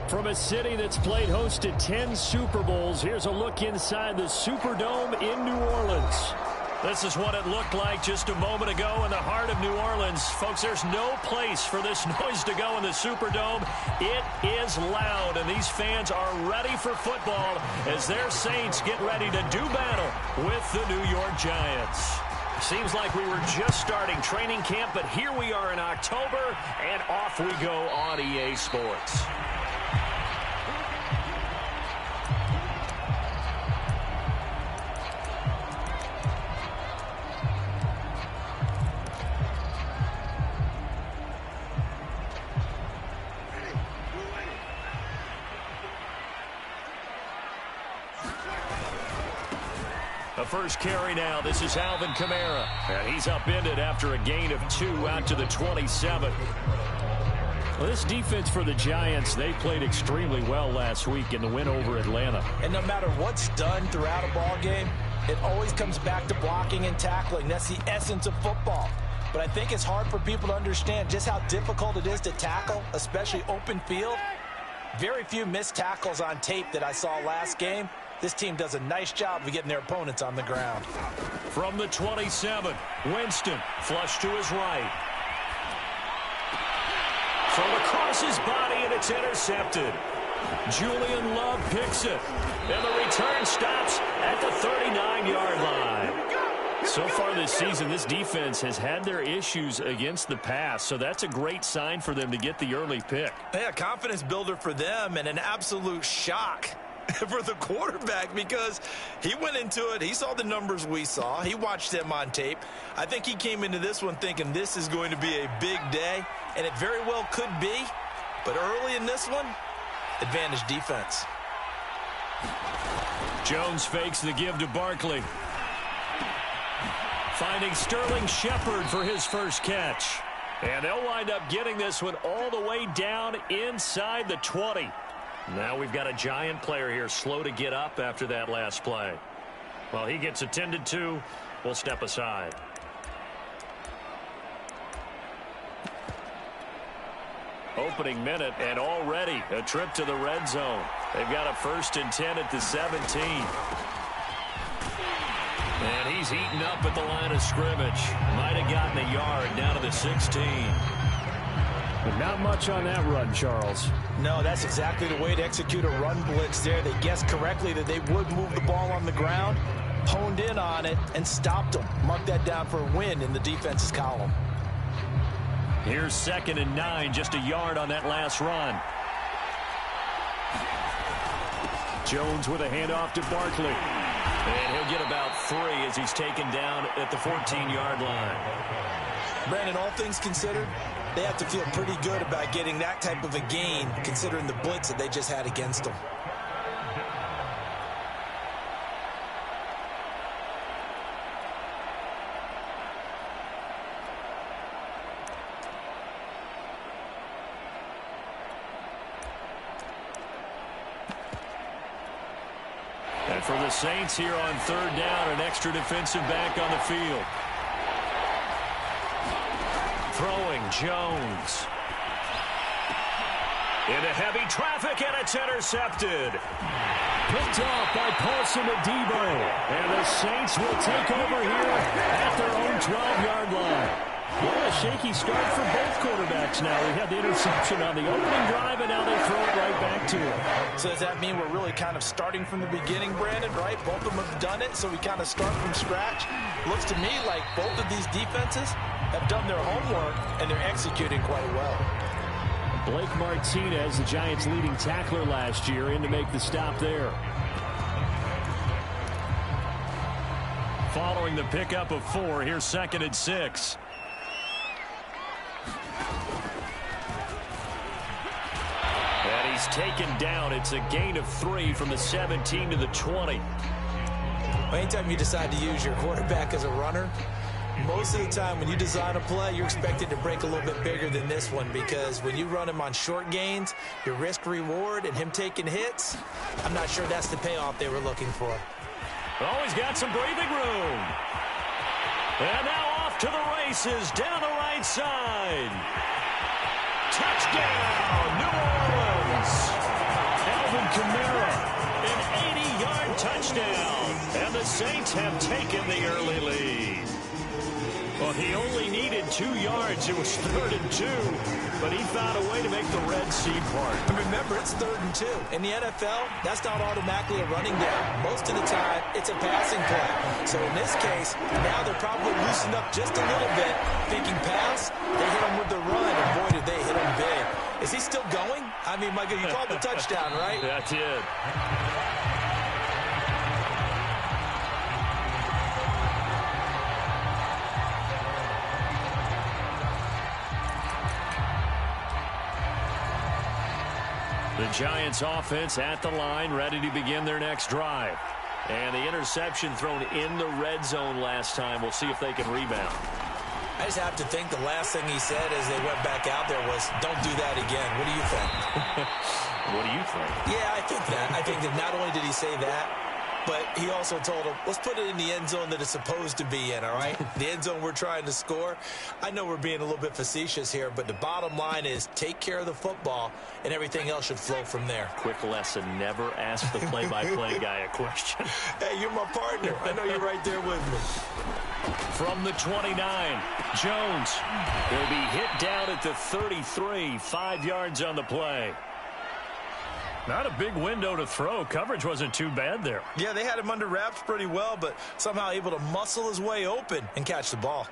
From a city that's played host to 10 Super Bowls, here's a look inside the Superdome in New Orleans. This is what it looked like just a moment ago in the heart of New Orleans. Folks, there's no place for this noise to go in the Superdome. It is loud, and these fans are ready for football as their Saints get ready to do battle with the New York Giants. Seems like we were just starting training camp, but here we are in October, and off we go on EA Sports. The first carry now. This is Alvin Kamara. And he's upended after a gain of 2 out to the 27. Well, this defense for the Giants, they played extremely well last week in the win over Atlanta. And no matter what's done throughout a ball game, it always comes back to blocking and tackling. That's the essence of football. But I think it's hard for people to understand just how difficult it is to tackle, especially open field. Very few missed tackles on tape that I saw last game. This team does a nice job of getting their opponents on the ground. From the 27, Winston, flush to his right. Thrown across his body, and it's intercepted. Julian Love picks it. And the return stops at the 39-yard line. So far this season, this defense has had their issues against the pass, so that's a great sign for them to get the early pick. Yeah, confidence builder for them and an absolute shock for the quarterback because he went into it. He saw the numbers we saw. He watched them on tape. I think he came into this one thinking this is going to be a big day, and it very well could be. But early in this one, advantage defense. Jones fakes the give to Barkley. Finding Sterling Shepard for his first catch. And they'll wind up getting this one all the way down inside the 20. Now we've got a Giant player here slow to get up after that last play. While he gets attended to, we'll step aside. Opening minute, and already a trip to the red zone. They've got a 1st and 10 at the 17. And he's eaten up at the line of scrimmage. Might have gotten a yard down to the 16. But not much on that run, Charles. No, that's exactly the way to execute a run blitz there. They guessed correctly that they would move the ball on the ground, honed in on it, and stopped them. Mark that down for a win in the defense's column. Here's 2nd and 9, just a yard on that last run. Jones with a handoff to Barkley. And he'll get about 3 as he's taken down at the 14-yard line. Brandon, all things considered, they have to feel pretty good about getting that type of a gain considering the blitz that they just had against them. And for the Saints here on 3rd down, an extra defensive back on the field. Throwing Jones. Into heavy traffic, and it's intercepted. Picked off by Paulson Adebo. And the Saints will take over here at their own 12-yard line. Well, a shaky start for both quarterbacks now. We had the interception on the opening drive, and now they throw it right back to him. So does that mean we're really kind of starting from the beginning, Brandon, right? Both of them have done it, so we kind of start from scratch. Looks to me like both of these defenses have done their homework, and they're executing quite well. Blake Martinez, the Giants' leading tackler last year, in to make the stop there. Following the pickup of 4, here's 2nd and 6. And he's taken down. It's a gain of 3 from the 17 to the 20. Anytime you decide to use your quarterback as a runner, most of the time when you design a play, you're expected to break a little bit bigger than this one because when you run him on short gains, your risk-reward and him taking hits, I'm not sure that's the payoff they were looking for. Oh, he's got some breathing room. And now off to the races down the right side. Touchdown, New Orleans. Kamara, an 80-yard touchdown. And the Saints have taken the early lead. Well, he only needed 2 yards. It was 3rd and 2, but he found a way to make the Red Sea part. And remember, it's 3rd and 2. In the NFL, that's not automatically a running down. Most of the time, it's a passing play. So in this case, now they're probably loosened up just a little bit, thinking pass. They hit him with the run, and boy, did they hit him big. Is he still going? I mean, Michael, you called the touchdown, right? That's it. The Giants offense at the line, ready to begin their next drive. And the interception thrown in the red zone last time. We'll see if they can rebound. I just have to think the last thing he said as they went back out there was, don't do that again. What do you think? What do you think? Yeah, I think that. I think that not only did he say that, but he also told him, let's put it in the end zone that it's supposed to be in, all right? The end zone we're trying to score. I know we're being a little bit facetious here, but the bottom line is take care of the football, and everything else should flow from there. Quick lesson, never ask the play-by-play guy a question. Hey, you're my partner. I know you're right there with me. From the 29, Jones will be hit down at the 33, 5 yards on the play. Not a big window to throw. Coverage wasn't too bad there. Yeah, they had him under wraps pretty well, but somehow able to muscle his way open and catch the ball.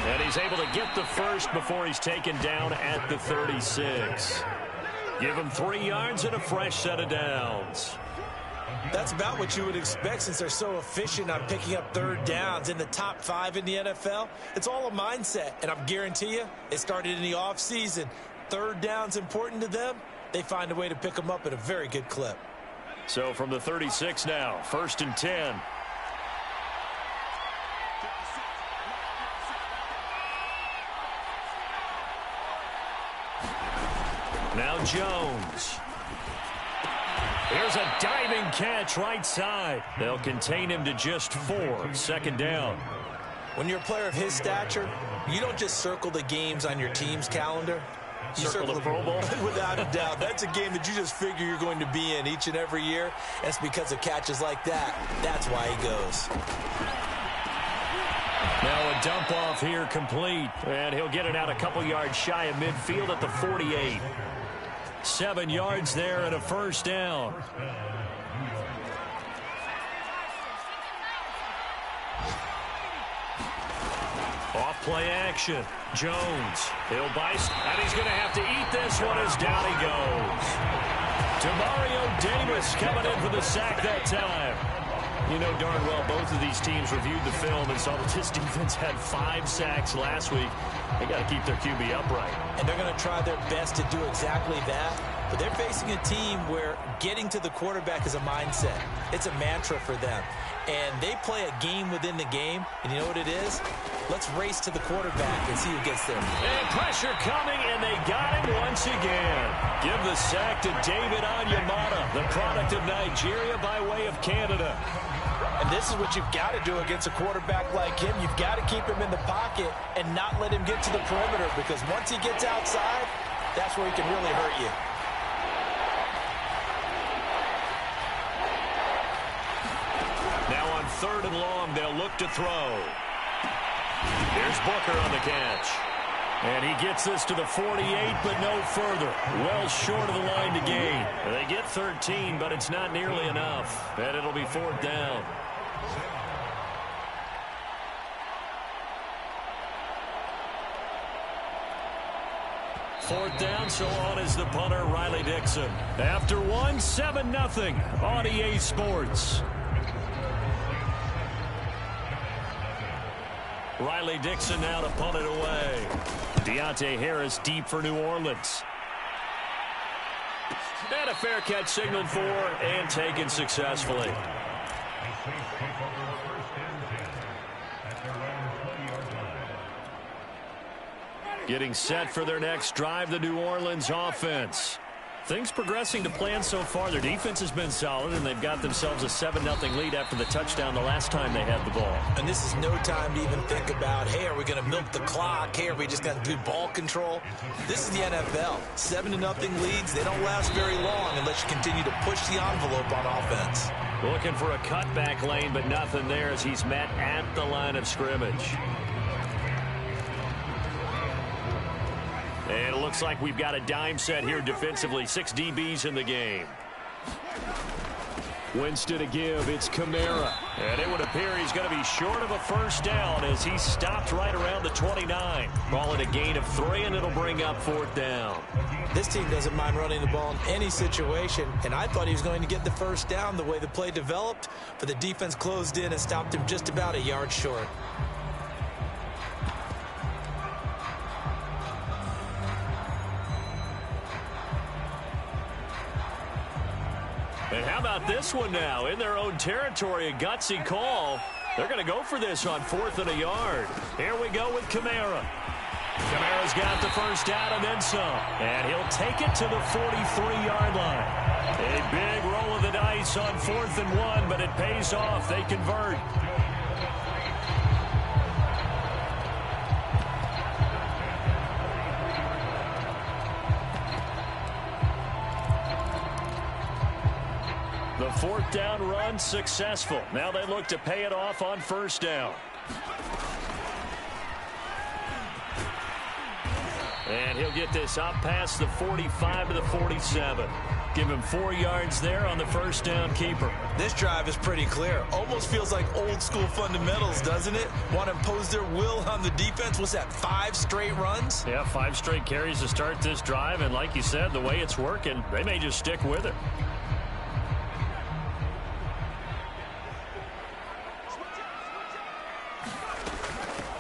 And he's able to get the first before he's taken down at the 36. Give him 3 yards and a fresh set of downs. That's about what you would expect since they're so efficient on picking up 3rd downs in the top 5 in the NFL. It's all a mindset, and I guarantee you it started in the offseason. 3rd down's important to them. They find a way to pick them up at a very good clip. So from the 36 now, 1st and 10. Now Jones. Here's a diving catch right side. They'll contain him to just 4. 2nd down. When you're a player of his stature, you don't just circle the games on your team's calendar. You circle the Pro Bowl? Without a doubt. That's a game that you just figure you're going to be in each and every year. That's because of catches like that. That's why he goes. Now a dump off here complete. And he'll get it out a couple yards shy of midfield at the 48. 7 yards there and a 1st down. Off play action. Jones. He'll buy, and he's going to have to eat this one as down he goes. Demario Davis coming in for the sack that time. You know darn well both of these teams reviewed the film and saw that this defense had 5 sacks last week. They got to keep their QB upright. And they're going to try their best to do exactly that. But they're facing a team where getting to the quarterback is a mindset. It's a mantra for them. And they play a game within the game. And you know what it is? Let's race to the quarterback and see who gets there. And pressure coming, and they got him once again. Give the sack to David Onyemata, the product of Nigeria by way of Canada. And this is what you've got to do against a quarterback like him. You've got to keep him in the pocket and not let him get to the perimeter, because once he gets outside, that's where he can really hurt you. Now on 3rd and long, they'll look to throw. Here's Booker on the catch. And he gets this to the 48, but no further. Well short of the line to gain. They get 13, but it's not nearly enough. And it'll be 4th down. Fourth down, so on is the punter, Riley Dixon. After one, 7-0 on EA Sports. Riley Dixon now to punt it away. Deontay Harris deep for New Orleans. And a fair catch signaled for and taken successfully. Getting set for their next drive, the New Orleans offense. Things progressing to plan so far. Their defense has been solid, and they've got themselves a 7-0 lead after the touchdown the last time they had the ball. And this is no time to even think about, hey, are we going to milk the clock? Hey, are we just going to do ball control? This is the NFL. 7-0 leads, they don't last very long unless you continue to push the envelope on offense. Looking for a cutback lane, but nothing there as he's met at the line of scrimmage. And it looks like we've got a dime set here defensively. 6 DBs in the game. Winston to give. It's Kamara. And it would appear he's going to be short of a first down as he stopped right around the 29. Ball at a gain of 3, and it'll bring up 4th down. This team doesn't mind running the ball in any situation, and I thought he was going to get the first down the way the play developed, but the defense closed in and stopped him just about a yard short. And how about this one now? In their own territory, a gutsy call. They're going to go for this on 4th and a yard. Here we go with Kamara. Kamara's got the first down and then some. And he'll take it to the 43-yard line. A big roll of the dice on 4th and 1, but it pays off. They convert. The 4th down run successful. Now they look to pay it off on 1st down. And he'll get this up past the 45 to the 47. Give him 4 yards there on the 1st down keeper. This drive is pretty clear. Almost feels like old school fundamentals, doesn't it? Want to impose their will on the defense. What's that, 5 straight runs? Yeah, 5 straight carries to start this drive. And like you said, the way it's working, they may just stick with it.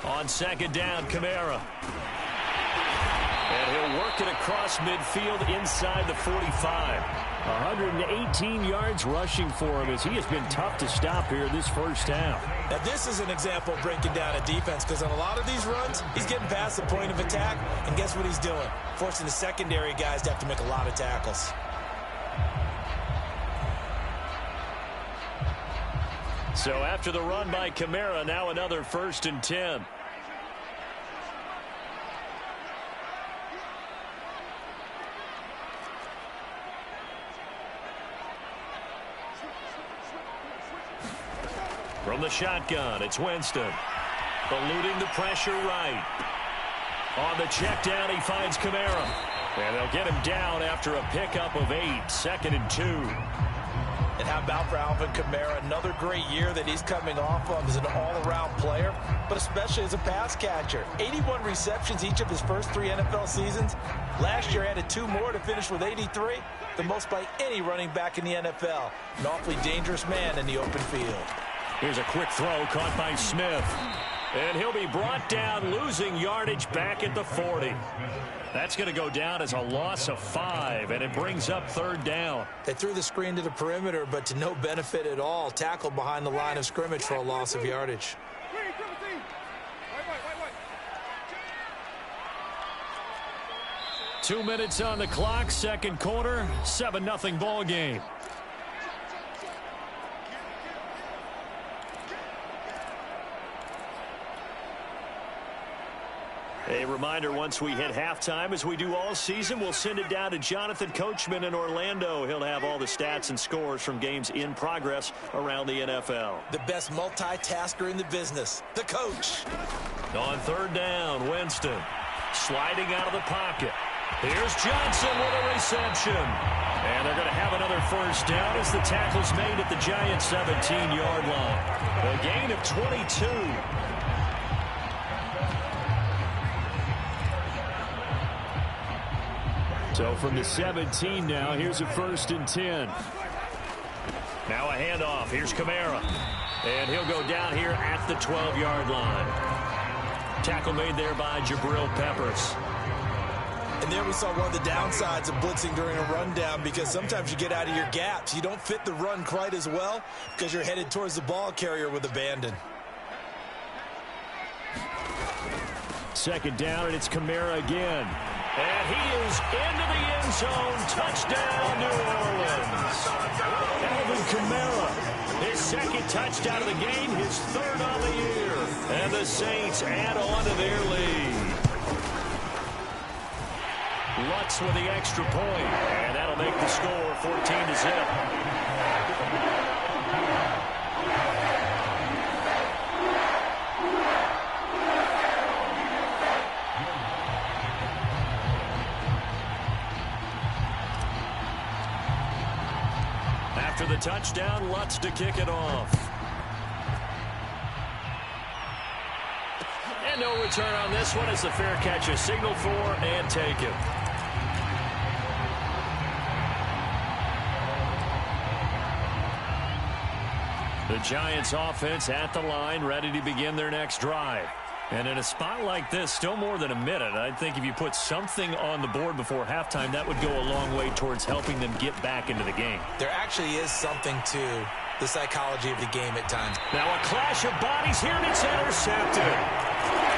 On 2nd down, Kamara. And he'll work it across midfield inside the 45. 118 yards rushing for him as he has been tough to stop here this first half. Now, this is an example of breaking down a defense because on a lot of these runs, he's getting past the point of attack, and guess what he's doing? Forcing the secondary guys to have to make a lot of tackles. So after the run by Kamara, now another 1st and 10. From the shotgun, it's Winston. Eluding the pressure right. On the check down, he finds Kamara. And they'll get him down after a pickup of 8. 2nd and 2. And how about for Alvin Kamara? Another great year that he's coming off of as an all-around player, but especially as a pass catcher. 81 receptions each of his first 3 NFL seasons. Last year added 2 more to finish with 83, the most by any running back in the NFL. An awfully dangerous man in the open field. Here's a quick throw caught by Smith. And he'll be brought down, losing yardage back at the 40. That's going to go down as a loss of 5, and it brings up 3rd down. They threw the screen to the perimeter, but to no benefit at all. Tackled behind the line of scrimmage for a loss of yardage. Two minutes on the clock, 2nd quarter, 7-0 ball game. A reminder, once we hit halftime, as we do all season, we'll send it down to Jonathan Coachman in Orlando. He'll have all the stats and scores from games in progress around the NFL. The best multitasker in the business, the coach. On 3rd down, Winston sliding out of the pocket. Here's Johnson with a reception. And they're going to have another 1st down as the tackle's made at the Giants' 17-yard line. A gain of 22. So from the 17 now, here's a 1st and 10. Now a handoff. Here's Kamara. And he'll go down here at the 12-yard line. Tackle made there by Jabril Peppers. And there we saw one of the downsides of blitzing during a rundown, because sometimes you get out of your gaps. You don't fit the run quite as well because you're headed towards the ball carrier with abandon. second down, and it's Kamara again. And he is into the end zone. Touchdown, New Orleans. Alvin Kamara, his second touchdown of the game, his third on the year. And the Saints add on to their lead. Lutz with the extra point, and that'll make the score 14-0. After the touchdown, Lutz to kick it off. And no return on this one as the fair catch is signaled for and taken. The Giants offense at the line, ready to begin their next drive. And in a spot like this, still more than a minute, I think if you put something on the board before halftime, that would go a long way towards helping them get back into the game. There actually is something to the psychology of the game at times. Now a clash of bodies here, and it's intercepted.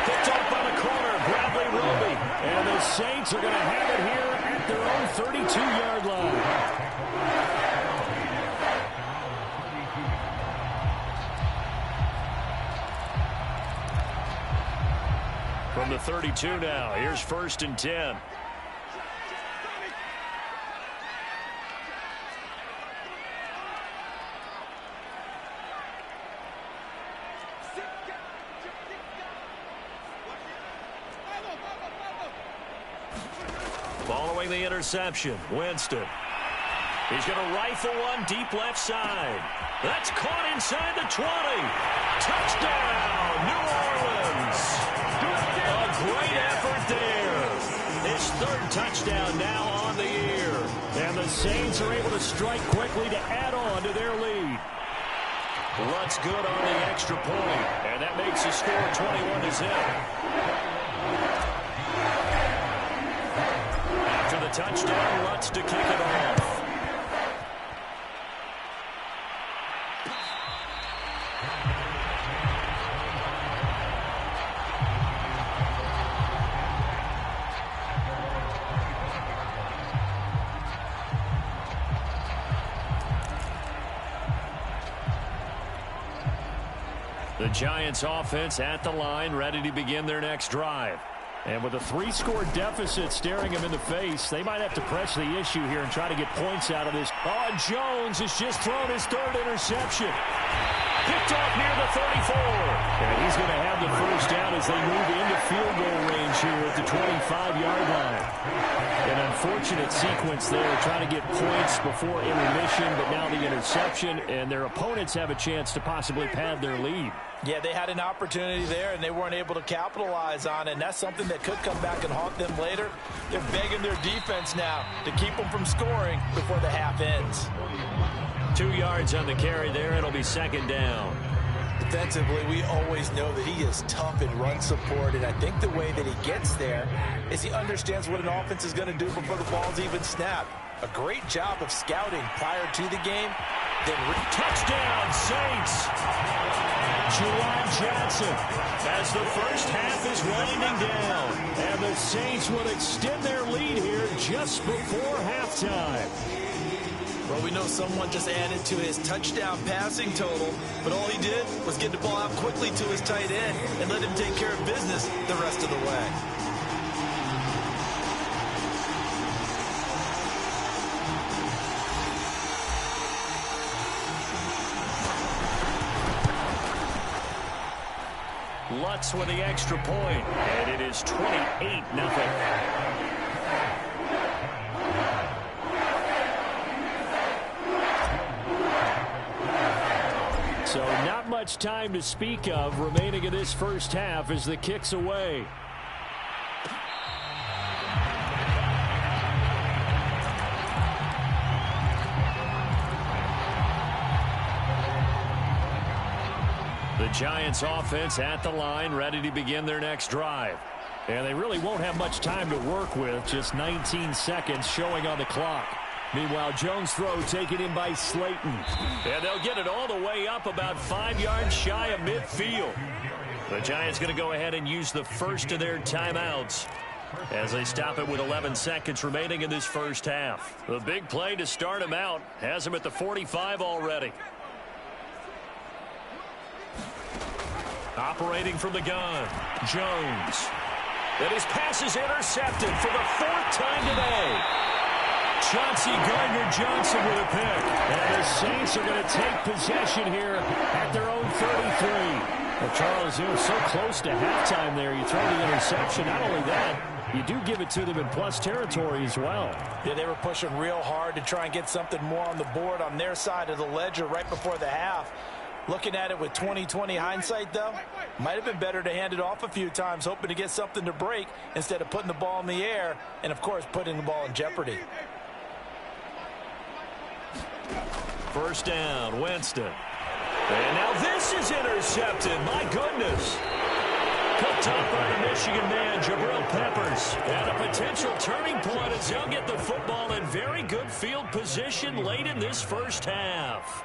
Picked up by the corner, Bradley Roby. And the Saints are going to have it here at their own 32-yard line. From the 32 now, here's 1st and 10. Following the interception, Winston. He's going to rifle one deep left side. That's caught inside the 20. Touchdown, New Orleans. A great effort there. His 3rd touchdown now on the year. And the Saints are able to strike quickly to add on to their lead. Lutz good on the extra point. And that makes the score 21-0. After the touchdown, Lutz to kick it off. The Giants offense at the line, ready to begin their next drive. And with a 3-score deficit staring him in the face, they might have to press the issue here and try to get points out of this. Oh, and Jones has just thrown his 3rd interception. Picked off near the 34. And he's going to have the first down as they move into field goal range here at the 25-yard line. An unfortunate sequence there, trying to get points before intermission, but now the interception, and their opponents have a chance to possibly pad their lead. Yeah, they had an opportunity there, and they weren't able to capitalize on it, and that's something that could come back and haunt them later. They're begging their defense now to keep them from scoring before the half ends. 2 yards on the carry there. It'll be 2nd down. Defensively, we always know that he is tough in run support, and I think the way that he gets there is he understands what an offense is going to do before the ball's even snapped. A great job of scouting prior to the game. Then touchdown, Saints! Juwan Johnson as the first half is winding down. And the Saints will extend their lead here just before halftime. Well, we know someone just added to his touchdown passing total, but all he did was get the ball out quickly to his tight end and let him take care of business the rest of the way. Lutz with the extra point, and it is 28-0. So not much time to speak of remaining in this first half as the kick's away. The Giants offense at the line, ready to begin their next drive. And they really won't have much time to work with, just 19 seconds showing on the clock. Meanwhile, Jones' throw taken in by Slayton. And they'll get it all the way up about 5 yards shy of midfield. The Giants going to go ahead and use the first of their timeouts as they stop it with 11 seconds remaining in this first half. The big play to start him out has him at the 45 already. Operating from the gun, Jones. And his pass is intercepted for the 4th time today. Chauncey Gardner-Johnson with a pick. And the Saints are going to take possession here at their own 33. Well, Charles, you were so close to halftime there. You throw the interception. Not only that, you do give it to them in plus territory as well. Yeah, they were pushing real hard to try and get something more on the board on their side of the ledger right before the half. Looking at it with 20/20 hindsight, though, might have been better to hand it off a few times, hoping to get something to break instead of putting the ball in the air and, of course, putting the ball in jeopardy. First down, Winston. And now this is intercepted. My goodness. Picked up by the Michigan man, Jabril Peppers. And a potential turning point as they'll get the football in very good field position late in this first half.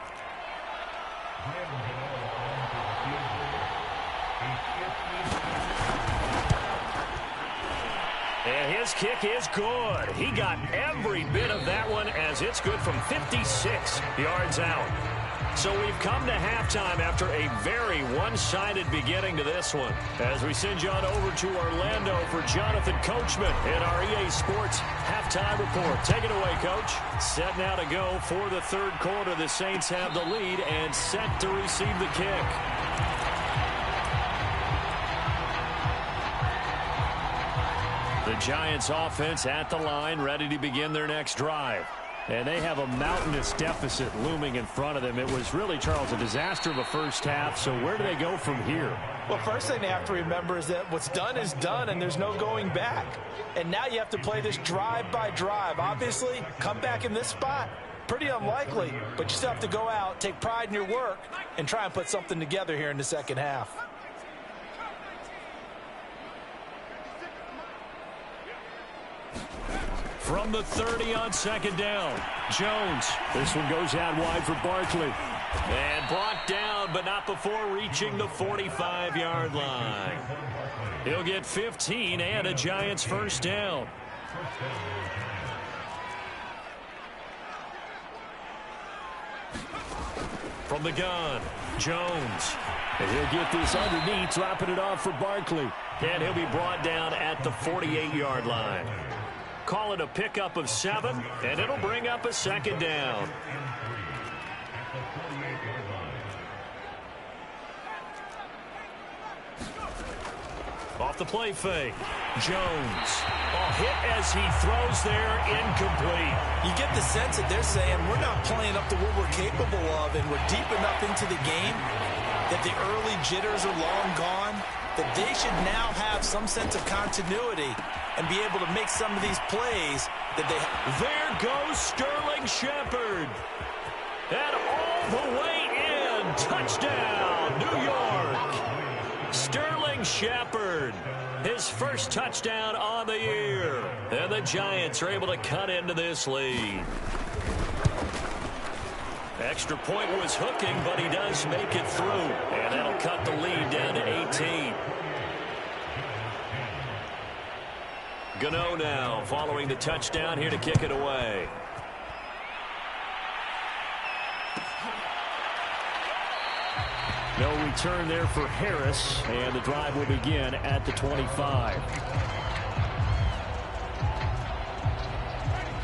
And his kick is good. He got every bit of that one as it's good from 56 yards out. So we've come to halftime after a very one-sided beginning to this one. As we send you on over to Orlando for Jonathan Coachman in our EA Sports halftime report. Take it away, Coach. Set now to go for the third quarter. The Saints have the lead and set to receive the kick. The Giants offense at the line, ready to begin their next drive. And they have a mountainous deficit looming in front of them. It was really, Charles, a disaster of a first half. So where do they go from here? Well, first thing they have to remember is that what's done is done, and there's no going back. And now you have to play this drive by drive. Obviously, come back in this spot, pretty unlikely. But you still have to go out, take pride in your work, and try and put something together here in the second half. From the 30 on second down, Jones. This one goes out wide for Barkley. And brought down, but not before reaching the 45-yard line. He'll get 15 and a Giants first down. From the gun, Jones. And he'll get this underneath, dropping it off for Barkley. And he'll be brought down at the 48-yard line. Call it a pickup of 7, and it'll bring up a second down. Off the play fake, Jones. A hit as he throws there, incomplete. You get the sense that they're saying we're not playing up to what we're capable of, and we're deep enough into the game that the early jitters are long gone, that they should now have some sense of continuity and be able to make some of these plays that they have. There goes Sterling Shepard. And all the way in. Touchdown, New York. Sterling Shepard. His first touchdown on the year. And the Giants are able to cut into this lead. Extra point was hooking, but he does make it through. And that'll cut the lead down to 18. Gano now following the touchdown here to kick it away. No return there for Harris, and the drive will begin at the 25.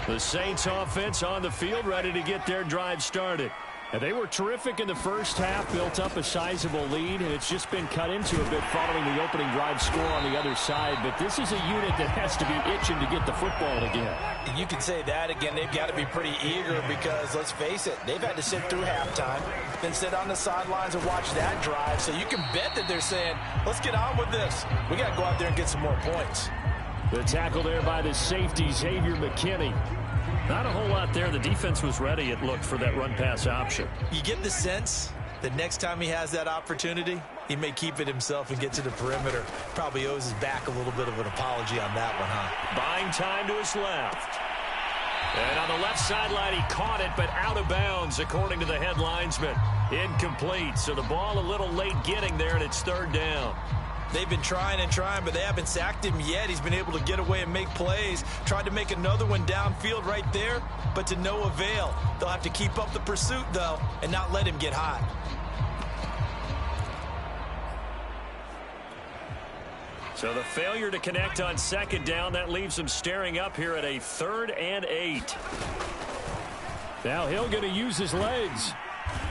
The Saints offense on the field ready to get their drive started. And they were terrific in the first half, built up a sizable lead, and it's just been cut into a bit following the opening drive score on the other side. But this is a unit that has to be itching to get the football again. You can say that again. They've got to be pretty eager because, let's face it, they've had to sit through halftime, then sit on the sidelines and watch that drive. So you can bet that they're saying, let's get on with this. We got to go out there and get some more points. The tackle there by the safety, Xavier McKinney. Not a whole lot there. The defense was ready, it looked, for that run-pass option. You get the sense that next time he has that opportunity, he may keep it himself and get to the perimeter. Probably owes his back a little bit of an apology on that one, huh? Buying time to his left. And on the left sideline, he caught it, but out of bounds, according to the head linesman. Incomplete, so the ball a little late getting there, and it's third down. They've been trying and trying, but they haven't sacked him yet. He's been able to get away and make plays. Tried to make another one downfield right there, but to no avail. They'll have to keep up the pursuit, though, and not let him get hot. So the failure to connect on second down, that leaves him staring up here at a 3rd and 8. Now he'll get to use his legs.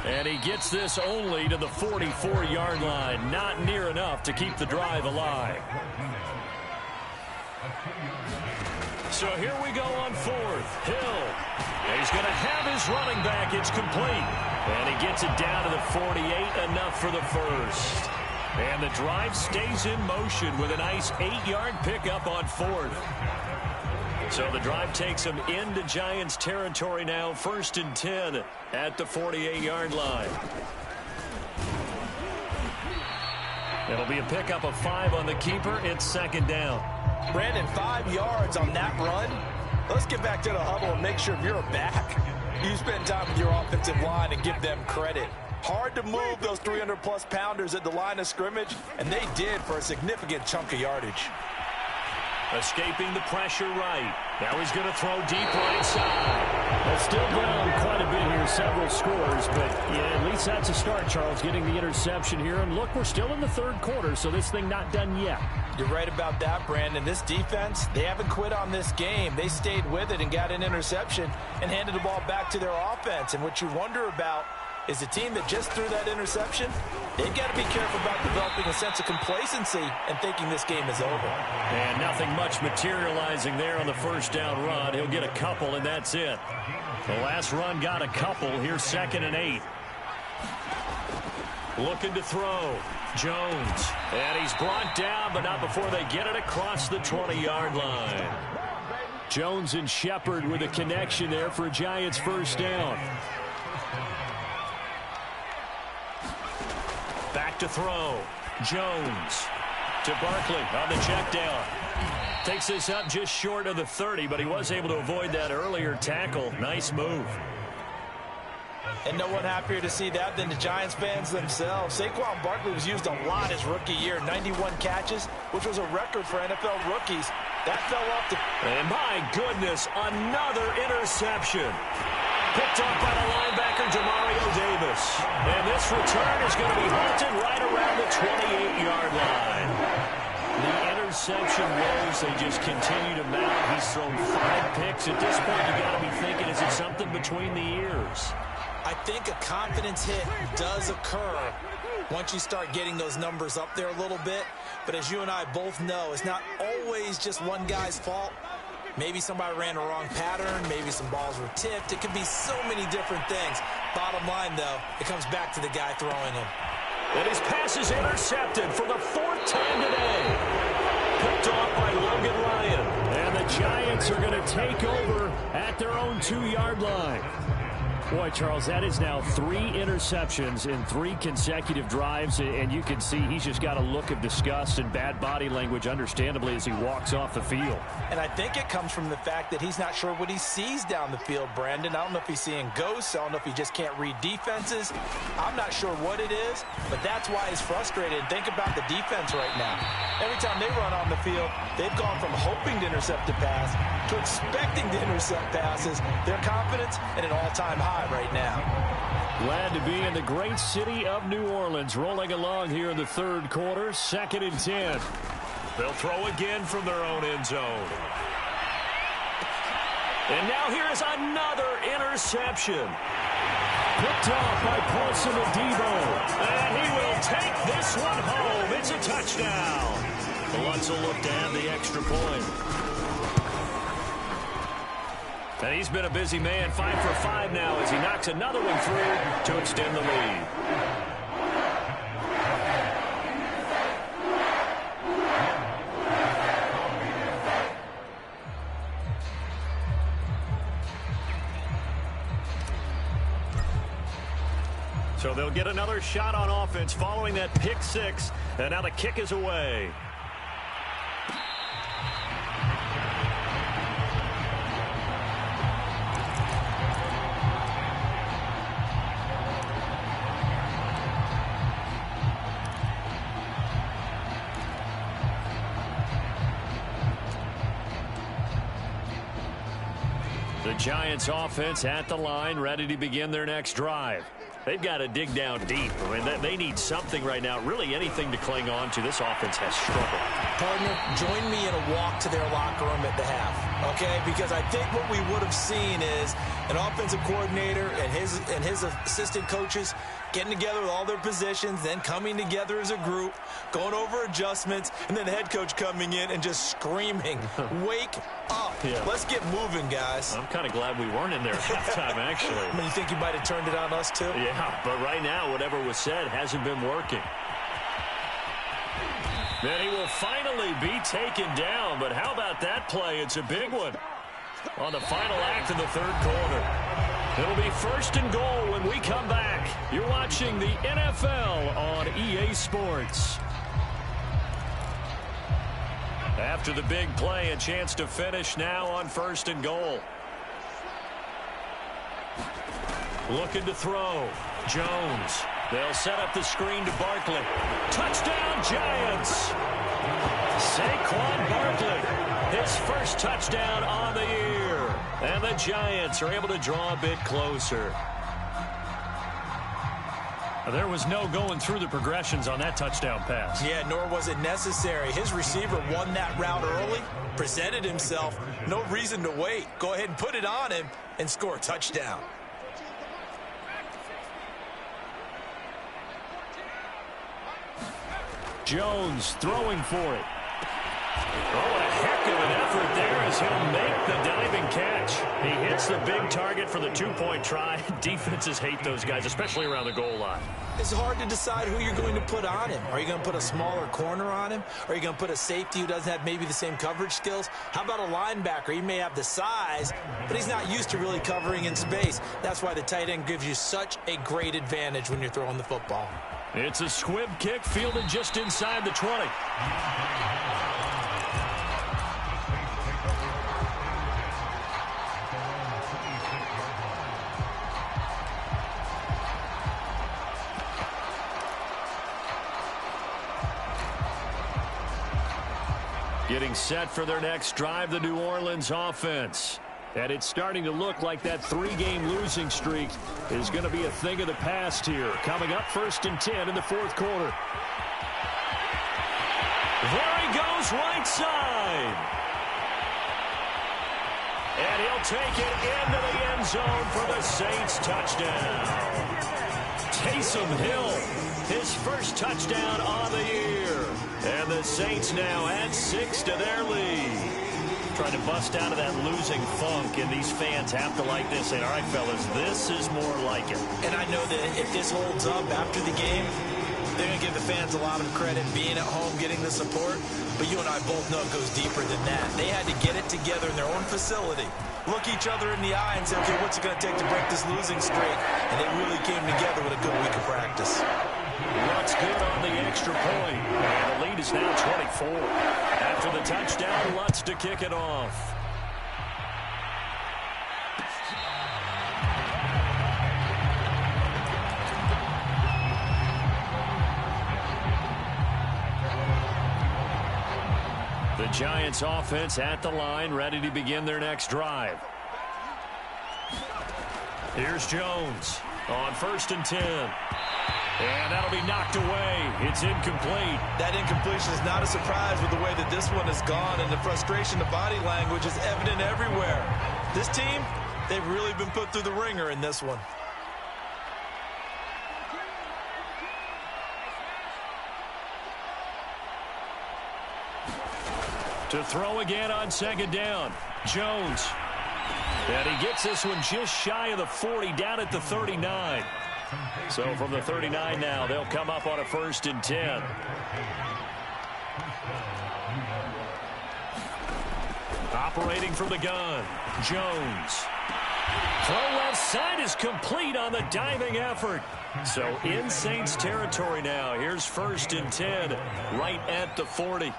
And he gets this only to the 44-yard line. Not near enough to keep the drive alive. So here we go on 4th. Hill. And he's going to have his running back. It's complete. And he gets it down to the 48, enough for the first. And the drive stays in motion with a nice 8-yard pickup on 4th. So the drive takes him into Giants territory now, 1st and 10 at the 48-yard line. It'll be a pickup of 5 on the keeper. It's 2nd down. Brandon, 5 yards on that run. Let's get back to the huddle and make sure you're back. You spend time with your offensive line and give them credit. Hard to move those 300-plus pounders at the line of scrimmage, and they did for a significant chunk of yardage. Escaping the pressure right. Now he's going to throw deep right side. They're still down quite a bit here, several scores, but yeah, at least that's a start, Charles, getting the interception here. And look, we're still in the 3rd quarter, so this thing not done yet. You're right about that, Brandon. This defense, they haven't quit on this game. They stayed with it and got an interception and handed the ball back to their offense. And what you wonder about is the team that just threw that interception, they've got to be careful about developing a sense of complacency and thinking this game is over. And nothing much materializing there on the 1st down run. He'll get a couple, and that's it. The last run got a couple. Here's 2nd and 8. Looking to throw. Jones. And he's brought down, but not before they get it across the 20-yard line. Jones and Shepard with a connection there for a Giants 1st down. Back to throw. Jones to Barkley on the check down. Takes this up just short of the 30, but he was able to avoid that earlier tackle. Nice move. And no one happier to see that than the Giants fans themselves. Saquon Barkley was used a lot his rookie year, 91 catches, which was a record for NFL rookies. That fell off the... And my goodness, another interception. Picked up by the linebacker, Demario Davis. And this return is going to be halted right around the 28-yard line. The interception woes, they just continue to mount. He's thrown 5 picks. At this point, you got to be thinking, is it something between the ears? I think a confidence hit does occur once you start getting those numbers up there a little bit. But as you and I both know, it's not always just one guy's fault. Maybe somebody ran the wrong pattern. Maybe some balls were tipped. It could be so many different things. Bottom line, though, it comes back to the guy throwing him. And his pass is intercepted for the 4th time today. Picked off by Logan Ryan. And the Giants are going to take over at their own 2-yard line. Boy, Charles, that is now 3 interceptions in 3 consecutive drives, and you can see he's just got a look of disgust and bad body language, understandably, as he walks off the field. And I think it comes from the fact that he's not sure what he sees down the field, Brandon. I don't know if he's seeing ghosts. I don't know if he just can't read defenses. I'm not sure what it is, but that's why he's frustrated. Think about the defense right now. Every time they run on the field, they've gone from hoping to intercept a pass to expecting to intercept passes. Their confidence at an all-time high right now. Glad to be in the great city of New Orleans, rolling along here in the 3rd quarter, 2nd and 10. They'll throw again from their own end zone. And now here is another interception. Picked off by Paulson Adebo. And he will take this one home. It's a touchdown. The Lutz will look to have the extra point. And he's been a busy man, 5 for 5 now as he knocks another one through to extend the lead. So they'll get another shot on offense following that pick 6, and now the kick is away. The Giants offense at the line, ready to begin their next drive. They've got to dig down deep. I mean, they need something right now, really anything to cling on to. This offense has struggled. Partner, join me in a walk to their locker room at the half, okay? Because I think what we would have seen is an offensive coordinator and his assistant coaches getting together with all their positions, then coming together as a group, going over adjustments, and then the head coach coming in and just screaming, wake up. Yeah. Let's get moving, guys. I'm kind of glad we weren't in there at halftime, actually. I mean, you think you might have turned it on us, too? Yeah, but right now, whatever was said hasn't been working. Then he will finally be taken down, but how about that play? It's a big one on the final act of the third quarter. It'll be 1st and goal when we come back. You're watching the NFL on EA Sports. After the big play, a chance to finish now on 1st and goal. Looking to throw. Jones. They'll set up the screen to Barkley. Touchdown, Giants! Saquon Barkley, his first touchdown on the year. And the Giants are able to draw a bit closer. There was no going through the progressions on that touchdown pass. Yeah, nor was it necessary. His receiver won that route early, presented himself. No reason to wait. Go ahead and put it on him and score a touchdown. Jones throwing for it. Oh, what a heck of an effort there as he'll make the diving catch. He hits the big target for the two-point try. Defenses hate those guys, especially around the goal line. It's hard to decide who you're going to put on him. Are you going to put a smaller corner on him? Are you going to put a safety who doesn't have maybe the same coverage skills? How about a linebacker? He may have the size, but he's not used to really covering in space. That's why the tight end gives you such a great advantage when you're throwing the football. It's a squib kick fielded just inside the 20. Getting set for their next drive, the New Orleans offense. And it's starting to look like that 3-game losing streak is going to be a thing of the past here. Coming up 1st and 10 in the 4th quarter. There he goes, right side. And he'll take it into the end zone for the Saints touchdown. Taysom Hill, his first touchdown on the year. And the Saints now add 6 to their lead. Trying to bust out of that losing funk, and these fans have to like this. Say, all right, fellas, this is more like it. And I know that if this holds up after the game, they're going to give the fans a lot of credit being at home, getting the support. But you and I both know it goes deeper than that. They had to get it together in their own facility, look each other in the eye and say, okay, what's it going to take to break this losing streak? And they really came together with a good week of practice. What's good on the extra point? And the lead is now 24. After the touchdown, Lutz to kick it off. The Giants offense at the line, ready to begin their next drive. Here's Jones on 1st and 10. And that'll be knocked away. It's incomplete. That incompletion is not a surprise with the way that this one has gone, and the frustration, the body language is evident everywhere. This team, they've really been put through the ringer in this one. To throw again on 2nd down. Jones. And he gets this one just shy of the 40, down at the 39. So from the 39 now, they'll come up on a 1st and 10. Operating from the gun, Jones. Throw left side is complete on the diving effort. So in Saints territory now. Here's 1st and 10, right at the 40.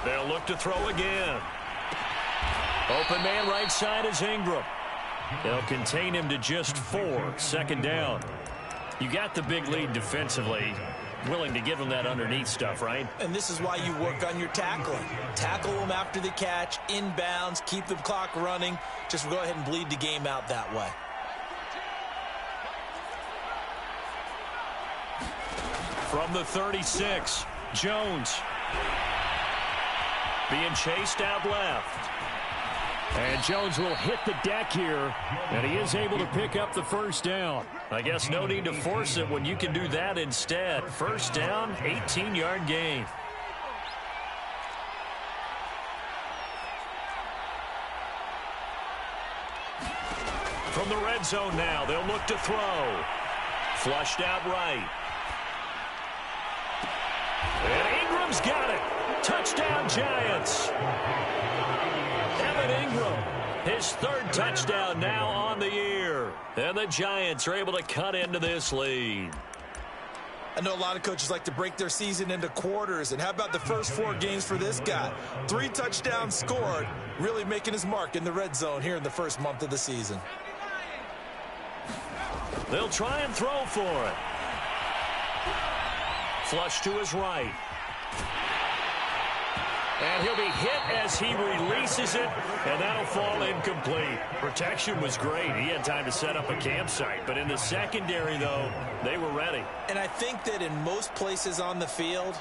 They'll look to throw again. Open man right side is Ingram. They'll contain him to just 4. Second down. You got the big lead defensively. Willing to give him that underneath stuff, right? And this is why you work on your tackling. Tackle them after the catch, inbounds, keep the clock running. Just go ahead and bleed the game out that way. From the 36, Jones. Being chased out left. And Jones will hit the deck here, and he is able to pick up the first down. I guess no need to force it when you can do that instead. First down, 18-yard gain. From the red zone now, they'll look to throw. Flushed out right. And Ingram's got it. Touchdown, Giants. Evan Ingram, his 3rd touchdown now on the year. And the Giants are able to cut into this lead. I know a lot of coaches like to break their season into quarters. And how about the first 4 games for this guy? 3 touchdowns scored, really making his mark in the red zone here in the first month of the season. They'll try and throw for it. Flush to his right. And he'll be hit as he releases it, and that'll fall incomplete. Protection was great. He had time to set up a campsite. But in the secondary, though, they were ready. And I think that in most places on the field,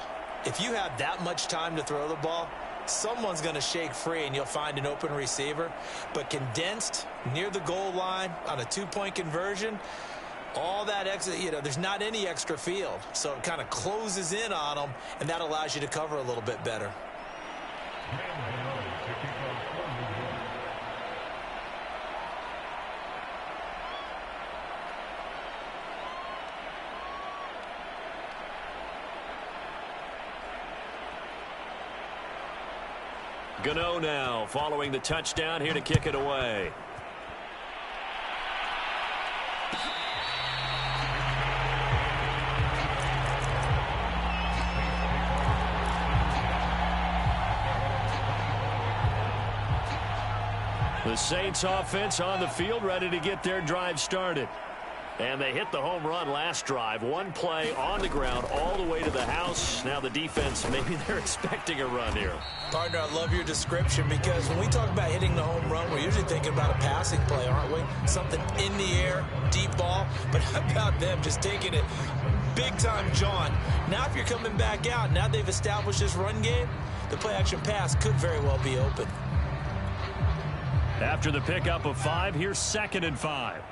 if you have that much time to throw the ball, someone's going to shake free and you'll find an open receiver. But condensed near the goal line on a 2-point conversion, all that extra, there's not any extra field. So it kind of closes in on them, and that allows you to cover a little bit better. Gano now following the touchdown here to kick it away. The Saints offense on the field, ready to get their drive started. And they hit the home run last drive. 1 play on the ground all the way to the house. Now the defense, maybe they're expecting a run here. Partner, I love your description, because when we talk about hitting the home run, we're usually thinking about a passing play, aren't we? Something in the air, deep ball. But how about them just taking it big time, John? Now if you're coming back out, now they've established this run game, the play-action pass could very well be open. After the pickup of 5, here's 2nd and 5.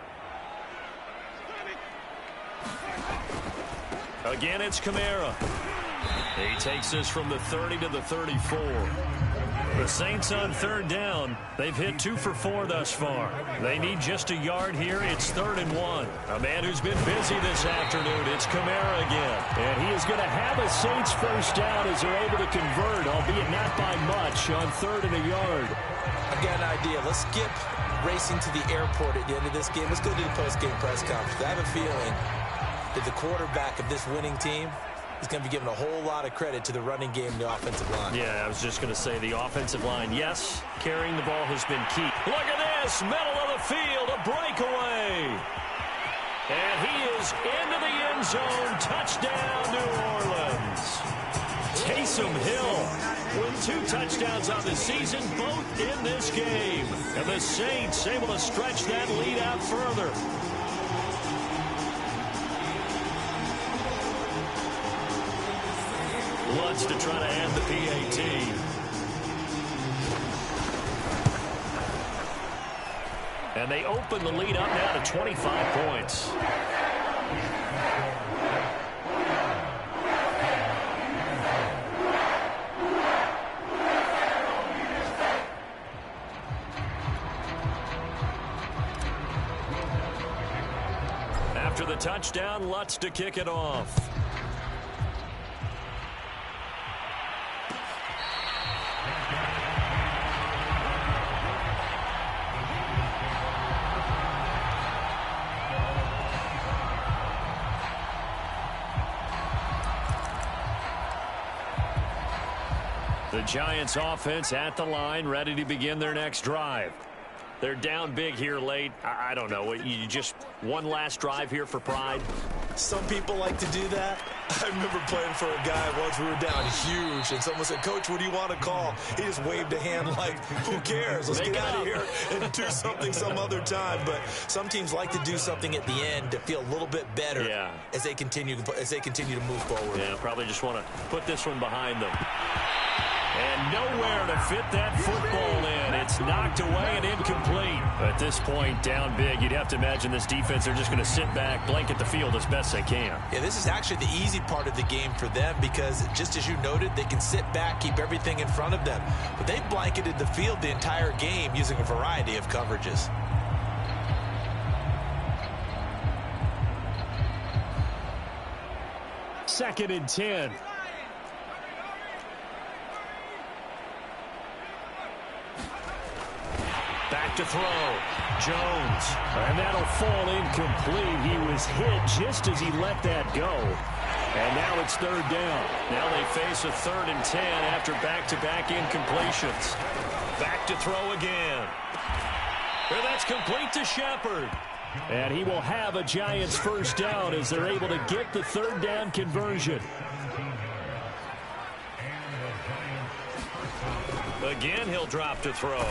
Again, it's Kamara. He takes this from the 30 to the 34. The Saints on 3rd down. They've hit 2 for 4 thus far. They need just a yard here. It's 3rd and 1. A man who's been busy this afternoon. It's Kamara again. And he is going to have a Saints first down as they're able to convert, albeit not by much, on 3rd and a yard. I've got an idea. Let's skip racing to the airport at the end of this game. Let's go to the post-game press conference. I have a feeling that the quarterback of this winning team is going to be giving a whole lot of credit to the running game and the offensive line. Yeah, I was just going to say the offensive line, yes, carrying the ball has been key. Look at this, middle of the field, a breakaway. And he is into the end zone. Touchdown, New Orleans. Taysom Hill with 2 touchdowns on the season, both in this game. And the Saints able to stretch that lead out further. Lutz to try to end the PAT. And they open the lead up now to 25 points. After the touchdown, Lutz to kick it off. The Giants offense at the line, ready to begin their next drive. They're down big here late. I don't know. You just one last drive here for pride? Some people like to do that. I remember playing for a guy once. We were down huge, and someone said, "Coach, what do you want to call?" He just waved a hand like, who cares? Let's get out of here and do something some other time. But some teams like to do something at the end to feel a little bit better as they continue to move forward. Yeah, probably just want to put this one behind them. And nowhere to fit that football in. It's knocked away and incomplete. At this point, down big, you'd have to imagine this defense, they're just going to sit back, blanket the field as best they can. Yeah, this is actually the easy part of the game for them because, just as you noted, they can sit back, keep everything in front of them. But they've blanketed the field the entire game using a variety of coverages. Second and 10. Back to throw. Jones. And that'll fall incomplete. He was hit just as he let that go. And now it's third down. Now they face a 3rd and 10 after back-to-back incompletions. Back to throw again. And that's complete to Shepard. And he will have a Giants first down as they're able to get the 3rd down conversion. Again, he'll drop to throw.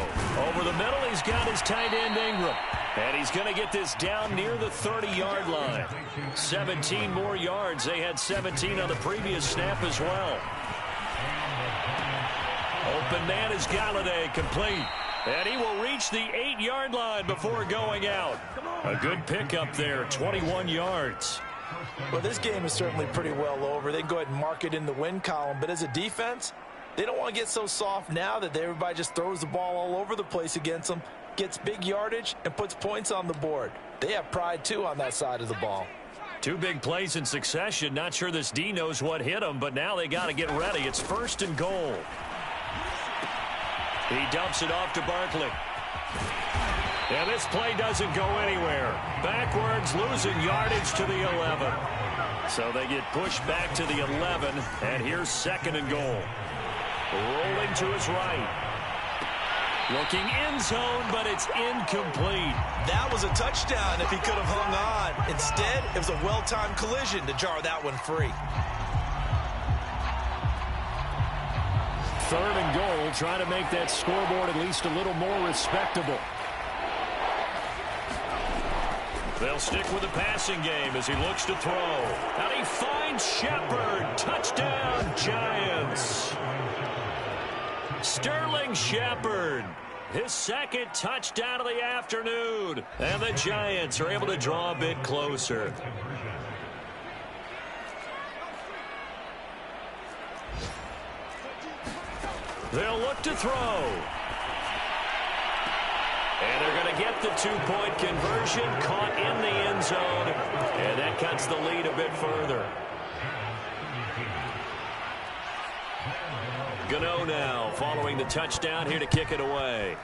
Over the middle, he's got his tight end Ingram. And he's going to get this down near the 30-yard line. 17 more yards. They had 17 on the previous snap as well. Open man is Galladay, complete. And he will reach the 8-yard line before going out. A good pickup there, 21 yards. Well, this game is certainly pretty well over. They can go ahead and mark it in the win column. But as a defense, they don't want to get so soft now that everybody just throws the ball all over the place against them, gets big yardage, and puts points on the board. They have pride, too, on that side of the ball. 2 big plays in succession. Not sure this D knows what hit him, but now they got to get ready. It's 1st and goal. He dumps it off to Barkley. And this play doesn't go anywhere. Backwards, losing yardage to the 11. So they get pushed back to the 11, and here's 2nd and goal. Rolling to his right. Looking end zone, but it's incomplete. That was a touchdown if he could have hung on. Instead, it was a well-timed collision to jar that one free. 3rd and goal, trying to make that scoreboard at least a little more respectable. They'll stick with the passing game as he looks to throw. And he finds Shepard. Touchdown, Giants. Sterling Shepard, his 2nd touchdown of the afternoon. And the Giants are able to draw a bit closer. They'll look to throw. And they're going to get the 2-point conversion, caught in the end zone. And that cuts the lead a bit further. Gano now following the touchdown here to kick it away.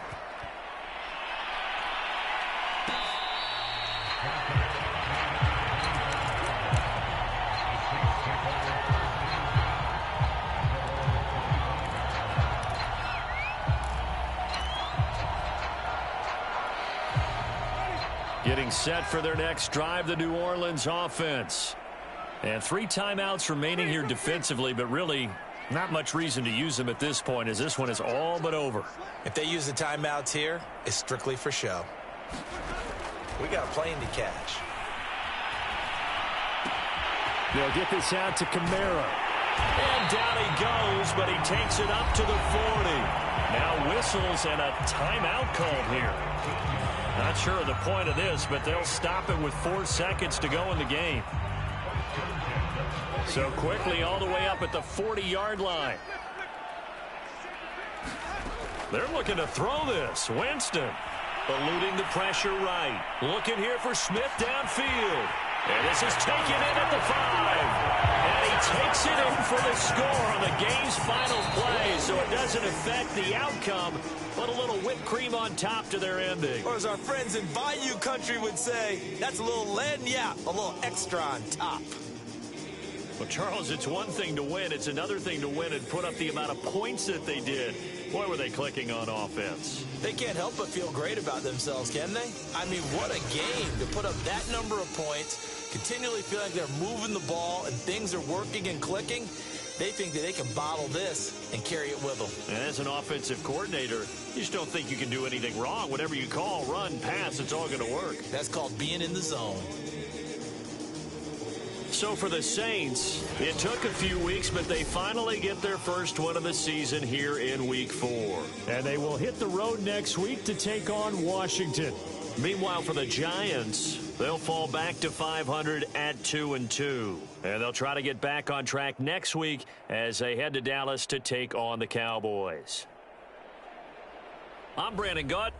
Getting set for their next drive, the New Orleans offense. And 3 timeouts remaining here defensively, but really not much reason to use them at this point as this one is all but over. If they use the timeouts here, it's strictly for show. We got a plane to catch. They'll get this out to Kamara. And down he goes, but he takes it up to the 40. Now whistles and a timeout called here. Not sure of the point of this, but they'll stop it with 4 seconds to go in the game. So quickly all the way up at the 40-yard line. They're looking to throw this. Winston eluding the pressure right. Looking here for Smith downfield. And this is taken in at the 5. And he takes it in for the score on the game's final play. So it doesn't affect the outcome, but a little whipped cream on top to their ending. Or as our friends in Bayou country would say, that's a little a little extra on top. Well, Charles, it's one thing to win. It's another thing to win and put up the amount of points that they did. Boy, were they clicking on offense. They can't help but feel great about themselves, can they? I mean, what a game to put up that number of points, continually feel like they're moving the ball and things are working and clicking. They think that they can bottle this and carry it with them. And as an offensive coordinator, you just don't think you can do anything wrong. Whatever you call, run, pass, it's all going to work. That's called being in the zone. So for the Saints, it took a few weeks, but they finally get their first win of the season here in Week 4. And they will hit the road next week to take on Washington. Meanwhile, for the Giants, they'll fall back to 500 at 2-2. And they'll try to get back on track next week as they head to Dallas to take on the Cowboys. I'm Brandon Gott.